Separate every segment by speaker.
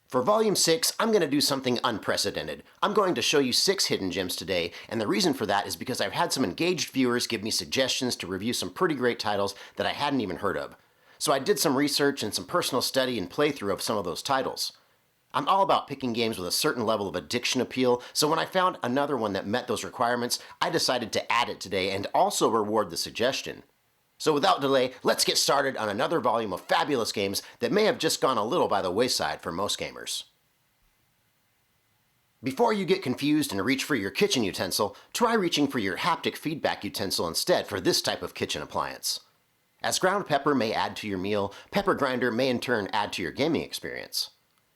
Speaker 1: For Volume 6, I'm going to do something unprecedented. I'm going to show you 6 hidden gems today, and the reason for that is because I've had some engaged viewers give me suggestions to review some pretty great titles that I hadn't even heard of. So I did some research and some personal study and playthrough of some of those titles. I'm all about picking games with a certain level of addiction appeal, so when I found another one that met those requirements, I decided to add it today and also reward the suggestion. So without delay, let's get started on another volume of fabulous games that may have just gone a little by the wayside for most gamers. Before you get confused and reach for your kitchen utensil, try reaching for your haptic feedback utensil instead for this type of kitchen appliance. As ground pepper may add to your meal, Pepper Grinder may in turn add to your gaming experience.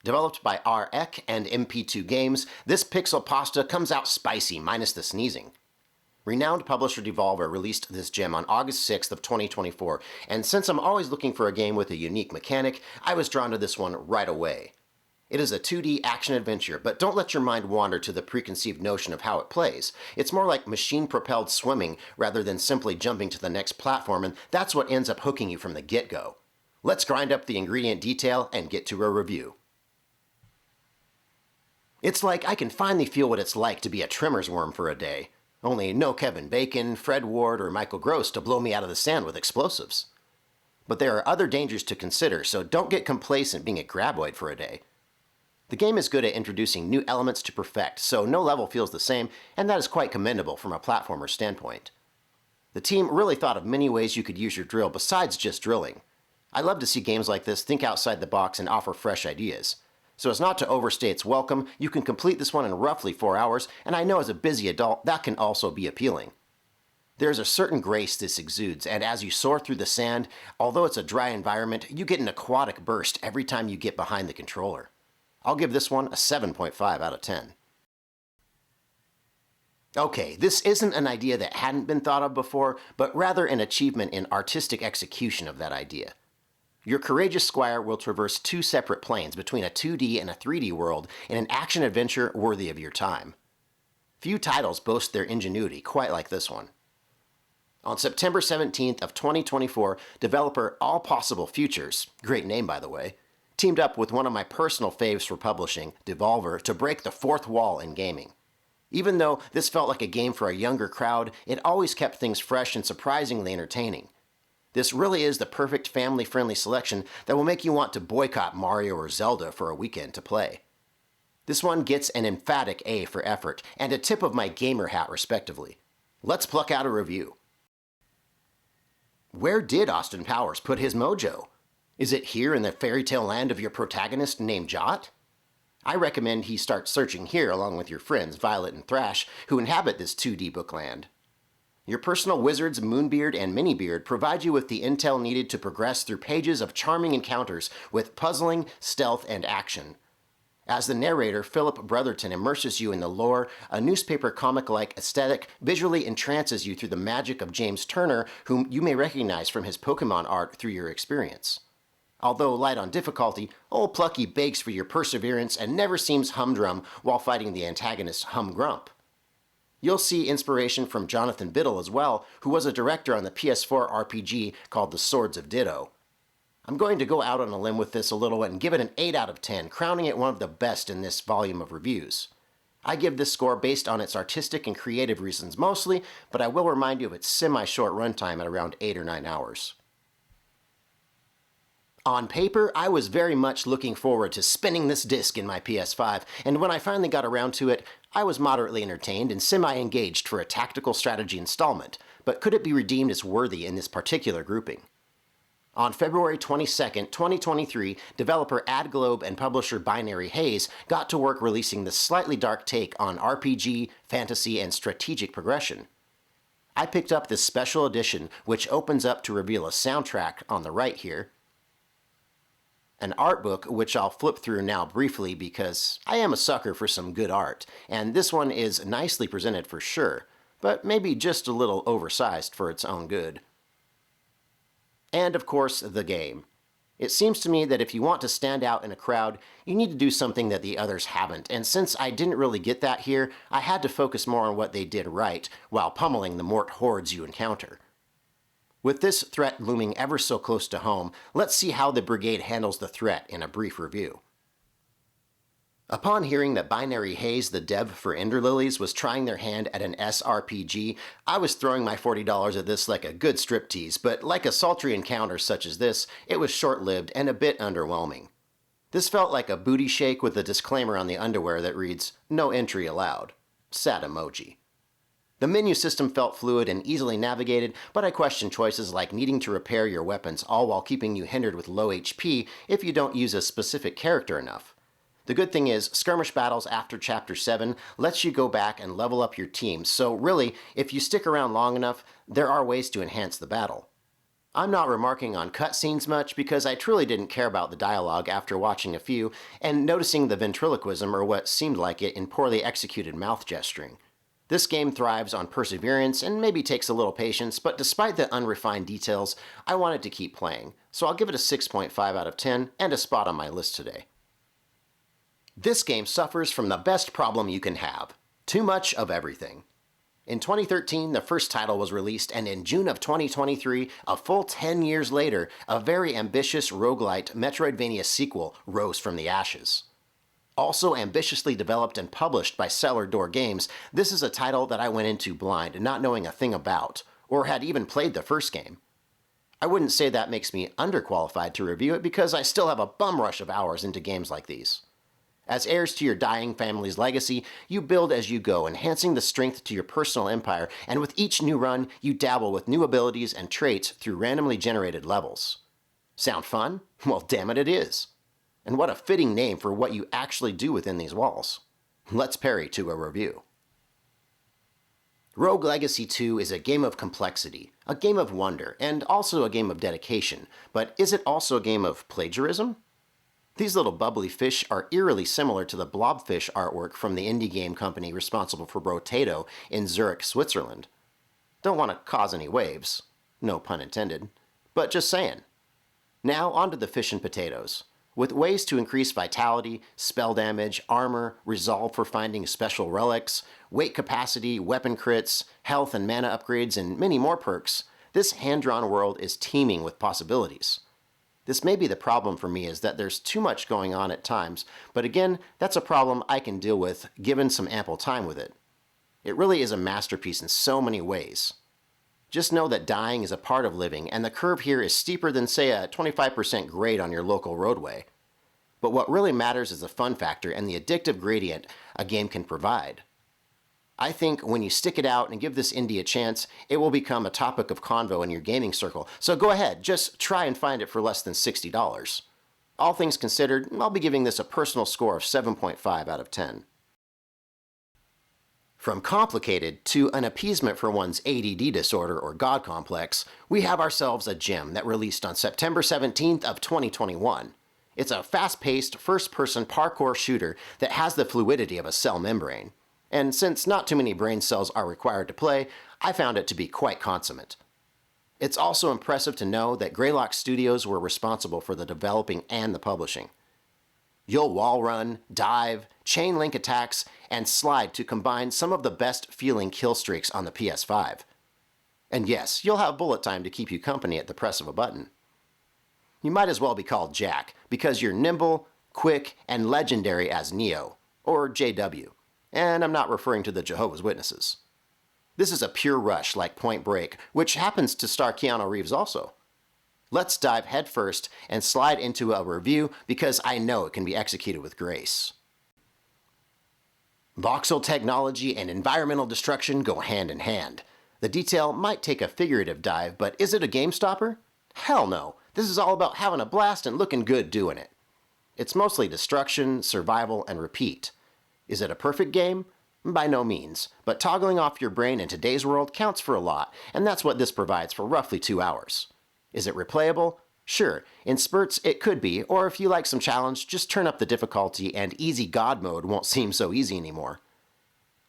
Speaker 1: Developed by REC and MP2 Games, this pixel pasta comes out spicy minus the sneezing. Renowned publisher Devolver released this gem on August 6th of 2024, and since I'm always looking for a game with a unique mechanic, I was drawn to this one right away. It is a 2D action-adventure, but don't let your mind wander to the preconceived notion of how it plays. It's more like machine-propelled swimming rather than simply jumping to the next platform, and that's what ends up hooking you from the get-go. Let's grind up the ingredient detail and get to a review. It's like I can finally feel what it's like to be a trimmer's worm for a day. Only no Kevin Bacon, Fred Ward, or Michael Gross to blow me out of the sand with explosives. But there are other dangers to consider, so don't get complacent being a graboid for a day. The game is good at introducing new elements to perfect, so no level feels the same, and that is quite commendable from a platformer standpoint. The team really thought of many ways you could use your drill besides just drilling. I love to see games like this think outside the box and offer fresh ideas. So as not to overstay its welcome, you can complete this one in roughly 4 hours, and I know as a busy adult that can also be appealing. There's a certain grace this exudes, and as you soar through the sand, although it's a dry environment, you get an aquatic burst every time you get behind the controller. I'll give this one a 7.5 out of 10. Okay, this isn't an idea that hadn't been thought of before, but rather an achievement in artistic execution of that idea. Your courageous squire will traverse 2 separate planes between a 2D and a 3D world in an action-adventure worthy of your time. Few titles boast their ingenuity quite like this one. On September 17th of 2024, developer All Possible Futures, great name by the way, teamed up with one of my personal faves for publishing, Devolver, to break the 4th wall in gaming. Even though this felt like a game for a younger crowd, it always kept things fresh and surprisingly entertaining. This really is the perfect family-friendly selection that will make you want to boycott Mario or Zelda for a weekend to play. This one gets an emphatic A for effort and a tip of my gamer hat respectively. Let's pluck out a review. Where did Austin Powers put his mojo? Is it here in the fairy tale land of your protagonist named Jot? I recommend he start searching here along with your friends Violet and Thrash, who inhabit this 2D bookland. Your personal wizards Moonbeard and Minibeard provide you with the intel needed to progress through pages of charming encounters with puzzling, stealth, and action. As the narrator, Philip Brotherton immerses you in the lore, a newspaper comic-like aesthetic visually entrances you through the magic of James Turner, whom you may recognize from his Pokemon art through your experience. Although light on difficulty, Old Plucky begs for your perseverance and never seems humdrum while fighting the antagonist Humgrump. You'll see inspiration from Jonathan Biddle as well, who was a director on the PS4 RPG called The Swords of Ditto. I'm going to go out on a limb with this a little and give it an 8 out of 10, crowning it one of the best in this volume of reviews. I give this score based on its artistic and creative reasons mostly, but I will remind you of its semi-short runtime at around 8 or 9 hours. On paper, I was very much looking forward to spinning this disc in my PS5, and when I finally got around to it, I was moderately entertained and semi-engaged for a tactical strategy installment, but could it be redeemed as worthy in this particular grouping? On February 22nd, 2023, developer AdGlobe and publisher Binary Haze got to work releasing this slightly dark take on RPG, fantasy, and strategic progression. I picked up this special edition, which opens up to reveal a soundtrack on the right here, an art book, which I'll flip through now briefly because I am a sucker for some good art, and this one is nicely presented for sure, but maybe just a little oversized for its own good. And of course, the game. It seems to me that if you want to stand out in a crowd, you need to do something that the others haven't, and since I didn't really get that here, I had to focus more on what they did right, while pummeling the Mort hordes you encounter. With this threat looming ever so close to home, let's see how the brigade handles the threat in a brief review. Upon hearing that Binary Haze, the dev for Ender Lilies, was trying their hand at an SRPG, I was throwing my $40 at this like a good striptease, but like a sultry encounter such as this, it was short-lived and a bit underwhelming. This felt like a booty shake with a disclaimer on the underwear that reads, "No entry allowed." Sad emoji. The menu system felt fluid and easily navigated, but I questioned choices like needing to repair your weapons all while keeping you hindered with low HP if you don't use a specific character enough. The good thing is, skirmish battles after Chapter 7 lets you go back and level up your team, so really, if you stick around long enough, there are ways to enhance the battle. I'm not remarking on cutscenes much because I truly didn't care about the dialogue after watching a few and noticing the ventriloquism or what seemed like it in poorly executed mouth gesturing. This game thrives on perseverance and maybe takes a little patience, but despite the unrefined details, I wanted to keep playing, so I'll give it a 6.5 out of 10 and a spot on my list today. This game suffers from the best problem you can have: too much of everything. In 2013, the first title was released, and in June of 2023, a full 10 years later, a very ambitious roguelite Metroidvania sequel rose from the ashes. Also ambitiously developed and published by Cellar Door Games, this is a title that I went into blind, not knowing a thing about, or had even played the first game. I wouldn't say that makes me underqualified to review it because I still have a bum rush of hours into games like these. As heirs to your dying family's legacy, you build as you go, enhancing the strength to your personal empire, and with each new run, you dabble with new abilities and traits through randomly generated levels. Sound fun? Well, damn it, it is. And what a fitting name for what you actually do within these walls. Let's parry to a review. Rogue Legacy 2 is a game of complexity, a game of wonder, and also a game of dedication, but is it also a game of plagiarism? These little bubbly fish are eerily similar to the blobfish artwork from the indie game company responsible for Brotato in Zurich, Switzerland. Don't want to cause any waves, no pun intended, but just saying. Now onto the fish and potatoes. With ways to increase vitality, spell damage, armor, resolve for finding special relics, weight capacity, weapon crits, health and mana upgrades, and many more perks, this hand-drawn world is teeming with possibilities. This may be the problem for me, is that there's too much going on at times, but again, that's a problem I can deal with given some ample time with it. It really is a masterpiece in so many ways. Just know that dying is a part of living, and the curve here is steeper than, say, a 25% grade on your local roadway. But what really matters is the fun factor and the addictive gradient a game can provide. I think when you stick it out and give this indie a chance, it will become a topic of convo in your gaming circle, so go ahead, just try and find it for less than $60. All things considered, I'll be giving this a personal score of 7.5 out of 10. From complicated to an appeasement for one's ADD disorder or God complex, we have ourselves a gem that released on September 17th of 2021. It's a fast-paced, first-person parkour shooter that has the fluidity of a cell membrane. And since not too many brain cells are required to play, I found it to be quite consummate. It's also impressive to know that Greylock Studios were responsible for the developing and the publishing. You'll wall run, dive, chain link attacks, and slide to combine some of the best feeling kill streaks on the PS5. And yes, you'll have bullet time to keep you company at the press of a button. You might as well be called Jack, because you're nimble, quick, and legendary as Neo, or JW. And I'm not referring to the Jehovah's Witnesses. This is a pure rush like Point Break, which happens to star Keanu Reeves also. Let's dive headfirst and slide into a review because I know it can be executed with grace. Voxel technology and environmental destruction go hand in hand. The detail might take a figurative dive, but is it a game stopper? Hell no. This is all about having a blast and looking good doing it. It's mostly destruction, survival, and repeat. Is it a perfect game? By no means, but toggling off your brain in today's world counts for a lot, and that's what this provides for roughly 2 hours. Is it replayable? Sure, in spurts it could be, or if you like some challenge, just turn up the difficulty and easy God mode won't seem so easy anymore.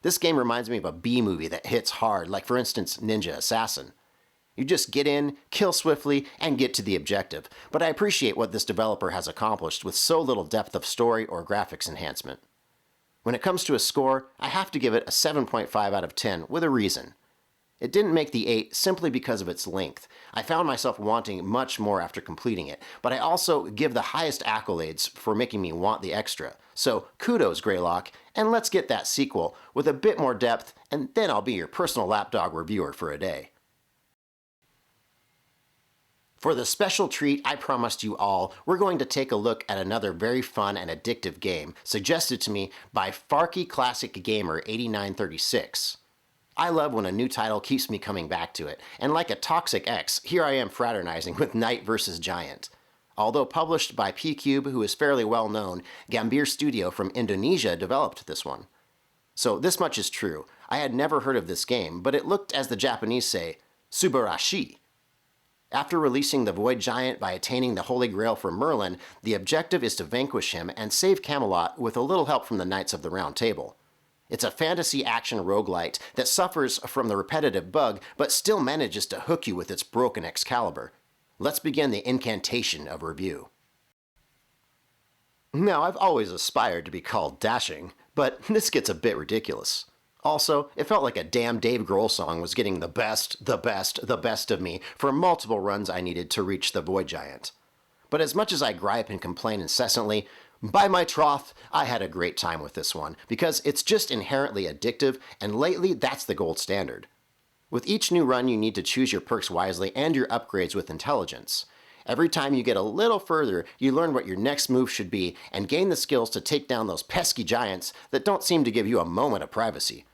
Speaker 1: This game reminds me of a B-movie that hits hard, like for instance Ninja Assassin. You just get in, kill swiftly, and get to the objective, but I appreciate what this developer has accomplished with so little depth of story or graphics enhancement. When it comes to a score, I have to give it a 7.5 out of 10 with a reason. It didn't make the 8 simply because of its length. I found myself wanting much more after completing it, but I also give the highest accolades for making me want the extra. So kudos, Greylock, and let's get that sequel with a bit more depth, and then I'll be your personal lapdog reviewer for a day. For the special treat I promised you all, we're going to take a look at another very fun and addictive game suggested to me by Farky Classic Gamer 8936. I love when a new title keeps me coming back to it, and like a toxic ex, here I am fraternizing with Knight vs. Giant. Although published by P-Cube, who is fairly well known, Gambir Studio from Indonesia developed this one. So this much is true. I had never heard of this game, but it looked, as the Japanese say, subarashi. After releasing the Void Giant by attaining the Holy Grail for Merlin, the objective is to vanquish him and save Camelot with a little help from the Knights of the Round Table. It's a fantasy action roguelite that suffers from the repetitive bug, but still manages to hook you with its broken Excalibur. Let's begin the incantation of review. Now, I've always aspired to be called dashing, but this gets a bit ridiculous. Also, it felt like a damn Dave Grohl song was getting the best of me for multiple runs I needed to reach the Void Giant. But as much as I gripe and complain incessantly, by my troth, I had a great time with this one, because it's just inherently addictive, and lately that's the gold standard. With each new run you need to choose your perks wisely and your upgrades with intelligence. Every time you get a little further, you learn what your next move should be and gain the skills to take down those pesky giants that don't seem to give you a moment of privacy.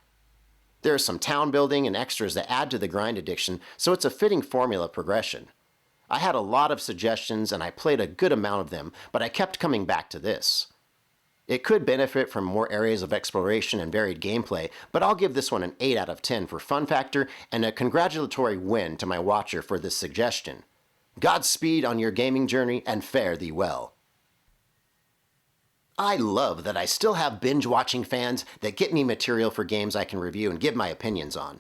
Speaker 1: There is some town building and extras that add to the grind addiction, so it's a fitting formula of progression. I had a lot of suggestions and I played a good amount of them, but I kept coming back to this. It could benefit from more areas of exploration and varied gameplay, but I'll give this one an 8 out of 10 for fun factor and a congratulatory win to my watcher for this suggestion. Godspeed on your gaming journey and fare thee well. I love that I still have binge-watching fans that get me material for games I can review and give my opinions on.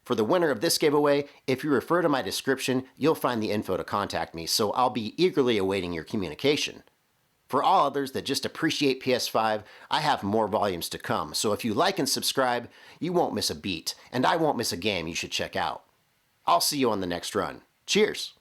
Speaker 1: For the winner of this giveaway, if you refer to my description, you'll find the info to contact me, so I'll be eagerly awaiting your communication. For all others that just appreciate PS5, I have more volumes to come, so if you like and subscribe, you won't miss a beat, and I won't miss a game you should check out. I'll see you on the next run. Cheers!